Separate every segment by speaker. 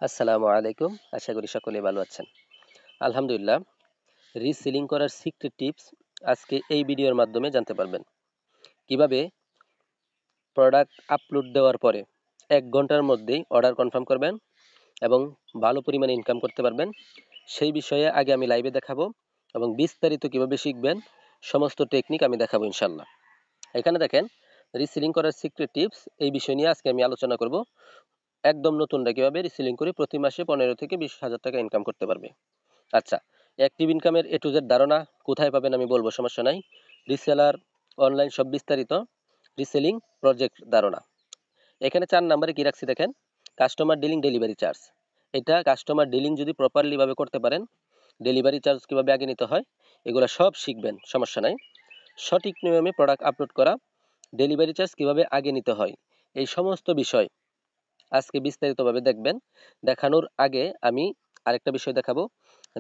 Speaker 1: আসসালামু আলাইকুম। আশা করি সকলে ভালো আছেন। আলহামদুলিল্লাহ, রিসেলিং করার সিক্রেট টিপস আজকে এই ভিডিওর মাধ্যমে জানতে পারবেন। কিভাবে প্রোডাক্ট আপলোড দেওয়ার পরে ১ ঘন্টার মধ্যেই অর্ডার কনফার্ম করবেন এবং ভালো পরিমাণে ইনকাম করতে পারবেন। সেই বিষয়ে আগে আমি লাইভে দেখাবো এবং বিস্তারিত কিভাবে শিখবেন সমস্ত টেকনিক আমি দেখাবো ইনশাআল্লাহ। এখানে দেখেন রিসেলিং করার সিক্রেট টিপস এই বিষয় নিয়ে আজকে আমি আলোচনা করব। একদম নতুনরা কিভাবে রিসেলিং করে প্রতি মাসে ১৫ থেকে ২০,০০০ টাকা ইনকাম করতে পারবে। আচ্ছা, অ্যাক্টিভ ইনকামের এ টু জেড ধারণা কোথায় পাবেন আমি বলবো, সমস্যা নাই। রিসেলার, অনলাইন সব বিস্তারিত, রিসেলিং প্রজেক্ট ধারণা। এখানে ৪ নম্বরে কি রাখছি দেখেন, কাস্টমার ডিলিং ডেলিভারি চার্জ। এটা কাস্টমার ডিলিং যদি প্রপারলি ভাবে করতে পারেন, ডেলিভারি চার্জ কিভাবে আগে নিতে হয়, এগুলো সব শিখবেন, সমস্যা নাই। সঠিক নিয়মে প্রোডাক্ট আপলোড করা, ডেলিভারি চার্জ কিভাবে আগে নিতে হয়, এই সমস্ত বিষয় আজকে বিস্তারিতভাবে দেখবেন। দেখানোর আগে আমি আরেকটা বিষয় দেখাবো।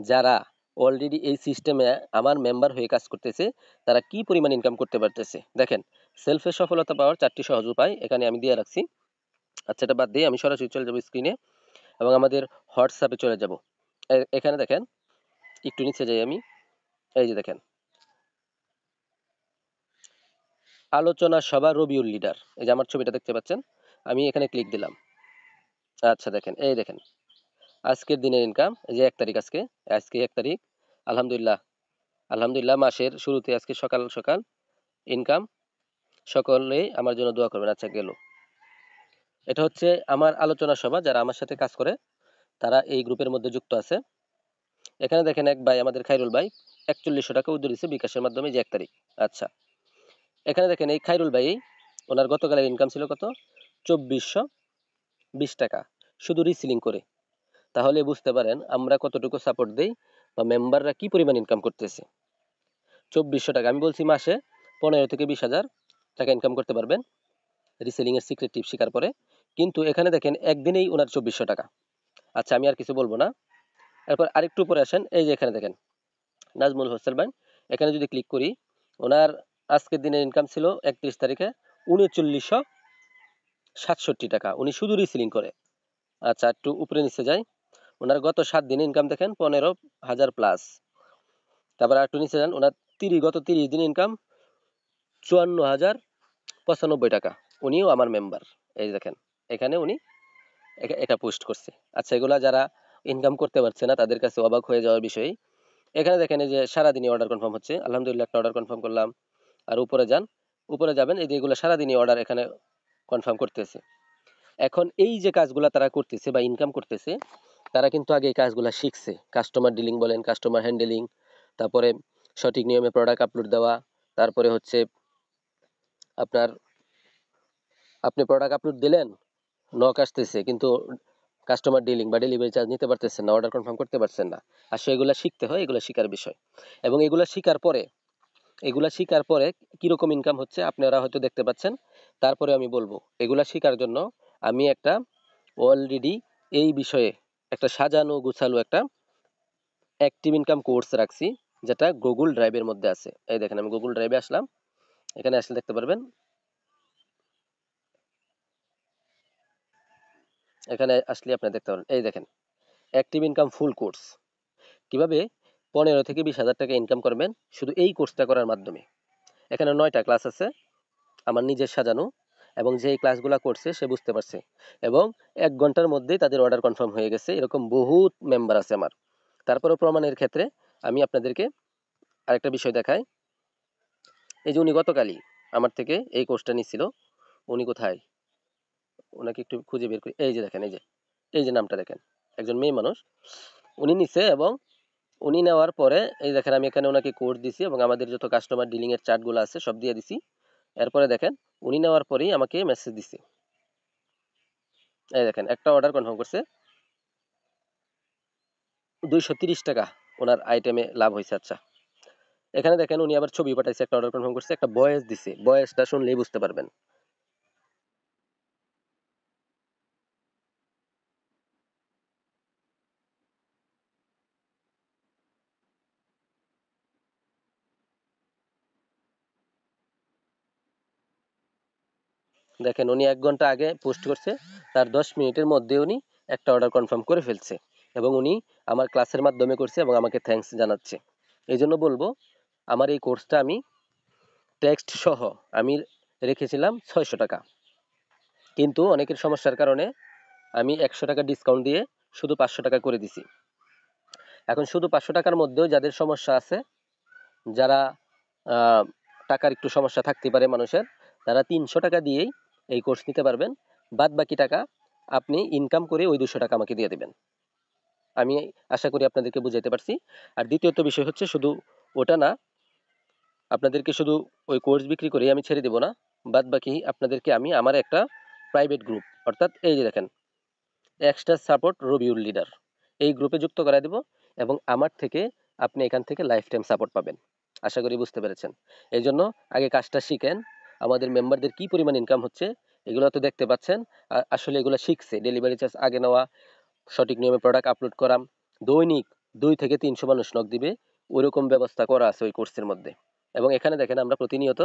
Speaker 1: যারা অলরেডি এই সিস্টেমে আমার মেম্বার হয়ে কাজ করতেছে, তারা কি পরিমাণ ইনকাম করতে পারতেছে দেখেন। সেলফে সফলতা পাওয়ার 4টি সহজ উপায় এখানে আমি দিয়ে রাখছি। আচ্ছা, এটা বাদ দিয়ে আমি সরাসরি চলে যাবো স্ক্রিনে এবং আমাদের হোয়াটসঅ্যাপে চলে যাব। এখানে দেখেন, একটু নিচে যাই আমি। এই যে দেখেন, আলোচনা সভা রবিউল লিডার, এই যে আমার ছবিটা দেখতে পাচ্ছেন, আমি এখানে ক্লিক দিলাম। আচ্ছা দেখেন, এই দেখেন আজকের দিনের ইনকাম, এই যে 1 তারিখ, আজকে আজকে 1 তারিখ। আলহামদুলিল্লাহ, আলহামদুলিল্লাহ, মাসের শুরুতে আজকে সকাল সকাল ইনকাম। সকলে আমার জন্য দোয়া করবেন। আচ্ছা, গেল। এটা হচ্ছে আমার আলোচনা সভা, যারা আমার সাথে কাজ করে তারা এই গ্রুপের মধ্যে যুক্ত আছে। এখানে দেখেন এক ভাই, আমাদের খাইরুল ভাই, ৪১০০ টাকা উদ্ধার দিচ্ছে বিকাশের মাধ্যমে, যে 1 তারিখ। আচ্ছা, এখানে দেখেন এই খাইরুল ভাই, ওনার গতকালের ইনকাম ছিল কত, ২৪20 টাকা, শুধু রিসিলিং করে। তাহলে বুঝতে পারেন আমরা কতটুকু সাপোর্ট দেই বা মেম্বাররা কি পরিমাণ ইনকাম করতেছে। ২৪০০ টাকা, আমি বলছি মাসে ১৫ থেকে ২০,০০০ টাকা ইনকাম করতে পারবেন রিসেলিং এর সিক্রেট টিপ শেখার পরে। কিন্তু এখানে দেখেন একদিনেই ওনার ২৪০০ টাকা। আচ্ছা, আমি আর কিছু বলবো না। এরপর আরেকটু উপরে আসেন, এই যে এখানে দেখেন নাজমুল হোসেন ভাই, এখানে যদি ক্লিক করি, ওনার আজকের দিনের ইনকাম ছিল ৩১ তারিখে ৩৯৬৭ টাকা, উনি শুধু রিসেলিং করে। আচ্ছা, একটু উপরে নিচে যাই, ওনার গত 7 দিনে ইনকাম দেখেন ১৫,০০০ প্লাস। তারপর একটু নিচে যান, ওনার গত 30 দিন ইনকাম ৫৪,০৯৫ টাকা। উনিও আমার মেম্বার। এই দেখেন, এখানে উনি এটা পোস্ট করছে। আচ্ছা, এগুলা যারা ইনকাম করতে পারছে না তাদের কাছে অবাক হয়ে যাওয়ার বিষয়। এখানে দেখেন এই যে সারাদিনই অর্ডার কনফার্ম হচ্ছে, আলহামদুলিল্লাহ একটা অর্ডার কনফার্ম করলাম। আর উপরে যান, উপরে যাবেন, এই যে এগুলো সারাদিনই অর্ডার এখানে কনফার্ম করতেছে। এখন এই যে কাজগুলা তারা করতেছে বা ইনকাম করতেছে, তারা কিন্তু আগে এই কাজগুলা শিখছে। কাস্টমার ডিলিং বলেন, কাস্টমার হ্যান্ডেলিং, তারপরে সঠিক নিয়মে প্রোডাক্ট আপলোড দেওয়া, তারপরে হচ্ছে আপনার, আপনি প্রোডাক্ট আপলোড দিলেন, নক আসতেছে কিন্তু কাস্টমার ডিলিং বা ডেলিভারি চার্জ নিতে পারতেছেন না, অর্ডার কনফার্ম করতে পারছেন না। আসলে এগুলা শিখতে হয়, এগুলা শিকার বিষয়। এবং এগুলা শিকার পরে কিরকম ইনকাম হচ্ছে আপনারা হয়তো দেখতে পাচ্ছেন। তারপরে আমি বলবো, এগুলা শিকার জন্য আমি একটা অলরেডি এই বিষয়ে একটা সাজানো গুছালো একটা অ্যাক্টিভ ইনকাম কোর্স রাখছি, যেটা গুগল ড্রাইভের মধ্যে আছে। এই দেখেন, আমি গুগল ড্রাইভে আসলাম, এখানে আসলে দেখতে পারবেন, এখানে আসলে আপনি দেখতে পারেন, এই দেখেন অ্যাক্টিভ ইনকাম ফুল কোর্স, কিভাবে ১৫ থেকে ২০,০০০ টাকা ইনকাম করবেন শুধু এই কোর্সটা করার মাধ্যমে। এখানে ৯টা ক্লাস আছে আমার নিজের সাজানো, এবং যে এই ক্লাসগুলো করছে সে বুঝতে পারছে এবং ১ ঘন্টার মধ্যেই তাদের অর্ডার কনফার্ম হয়ে গেছে। এরকম বহুত মেম্বার আছে আমার। তারপরেও প্রমাণের ক্ষেত্রে আমি আপনাদেরকে আরেকটা বিষয় দেখাই। এই যে উনি গতকালই আমার থেকে এই কোর্সটা নিছিল, উনি কোথায়, ওনাকে একটু খুঁজে বের করি। এই যে দেখেন, এই যে নামটা দেখেন, একজন মেয়ে মানুষ, উনি নিছে এবং উনি নেওয়ার পরে এই দেখেন আমি এখানে ওনাকে কোড দিছি এবং আমাদের যত কাস্টমার ডিলিং এর চার্টগুলো আছে সব দিয়ে দিছি। এরপরে দেখেন উনি নেওয়ার পরেই আমাকে মেসেজ দিছে। এই দেখেন একটা অর্ডার কনফার্ম করছে, ২৩০ টাকা ওনার আইটেমে লাভ হয়েছে। আচ্ছা, এখানে দেখেন উনি আবার ছবি পাঠাইছে, একটা অর্ডার কনফার্ম করছে, একটা ভয়েস দিছে, ভয়েসটা শুনলেই বুঝতে পারবেন। দেখেন উনি ১ ঘন্টা আগে পোস্ট করছে, তার ১০ মিনিটের মধ্যে উনি একটা অর্ডার কনফার্ম করে ফেলছে এবং উনি আমার ক্লাসের মাধ্যমে করছে এবং আমাকে থ্যাঙ্কস জানাচ্ছে। এই জন্য বলবো, আমার এই কোর্সটা আমি টেক্সট সহ আমি রেখেছিলাম 600 টাকা, কিন্তু অনেকের সমস্যার কারণে আমি 100 টাকা ডিসকাউন্ট দিয়ে শুধু 500 টাকা করে দিছি। এখন শুধু 500 টাকার মধ্যেও যাদের সমস্যা আছে, যারা আহ, টাকার একটু সমস্যা থাকতে পারে মানুষের, তারা 300 টাকা দিয়েই এই কোর্স নিতে পারবেন। বাদ বাকি টাকা আপনি ইনকাম করে ওই 200 টাকা আমাকে দিয়ে দিবেন। আমি আশা করি আপনাদেরকে বুঝাইতে পারছি। আর দ্বিতীয়ত বিষয় হচ্ছে, শুধু ওটা না, আপনাদেরকে শুধু ওই কোর্স বিক্রি করে আমি ছেড়ে দেব না। বাদ বাকি আপনাদেরকে আমি আমার একটা প্রাইভেট গ্রুপ, অর্থাৎ এই যে দেখেন, এক্সট্রা সাপোর্ট রবিউল লিডার, এই গ্রুপে যুক্ত করা দেব এবং আমার থেকে আপনি এখান থেকে লাইফ টাইম সাপোর্ট পাবেন। আশা করি বুঝতে পেরেছেন। এই জন্য আগে কাজটা শিখেন। আমাদের মেম্বারদের কি পরিমাণ ইনকাম হচ্ছে এগুলো তো দেখতে পাচ্ছেন। আসলে এগুলো শিখছে, ডেলিভারি চার্জ আগে নেওয়া, সঠিক নিয়মে প্রোডাক্ট আপলোড করা, দৈনিক 2 থেকে 300 মানুষ নক দিবে, ওইরকম ব্যবস্থা করা আছে ওই কোর্সের মধ্যে। এবং এখানে দেখেন আমরা প্রতিনিয়ত,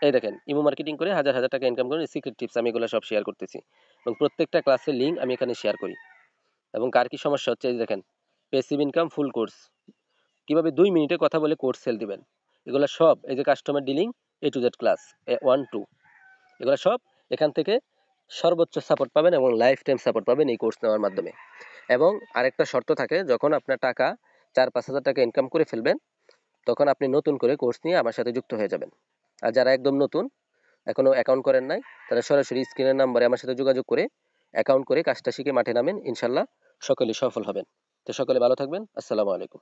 Speaker 1: এই দেখেন, ইমো মার্কেটিং করে হাজার হাজার টাকা ইনকাম করে সিক্রেট টিপস আমি এগুলো সব শেয়ার করতেছি এবং প্রত্যেকটা ক্লাসের লিঙ্ক আমি এখানে শেয়ার করি। এবং কার কি সমস্যা হচ্ছে, এই যে দেখেন, পেসিভ ইনকাম ফুল কোর্স, কিভাবে 2 মিনিটে কথা বলে কোর্স সেল দিবেন, এগুলো সব, এই যে customer dealing A to Z class 1 2, এগুলো সব এখান থেকে সর্বোচ্চ সাপোর্ট পাবেন এবং লাইফ টাইম সাপোর্ট পাবেন এই কোর্স নেওয়ার মাধ্যমে। এবং আরেকটা শর্ত থাকে, যখন আপনার টাকা 4-5 হাজার টাকা ইনকাম করে ফেলবেন, তখন আপনি নতুন করে কোর্স নিয়ে আমার সাথে যুক্ত হয়ে যাবেন। আর যারা একদম নতুন, এখনো অ্যাকাউন্ট করেন নাই, তারা সরাসরি স্ক্রিনের নাম্বারে আমার সাথে যোগাযোগ করে অ্যাকাউন্ট করে কাজটা শিখে মাঠে নামেন, ইনশাল্লাহ সকলেই সফল হবেন। তো সকলে ভালো থাকবেন। আসসালামু আলাইকুম।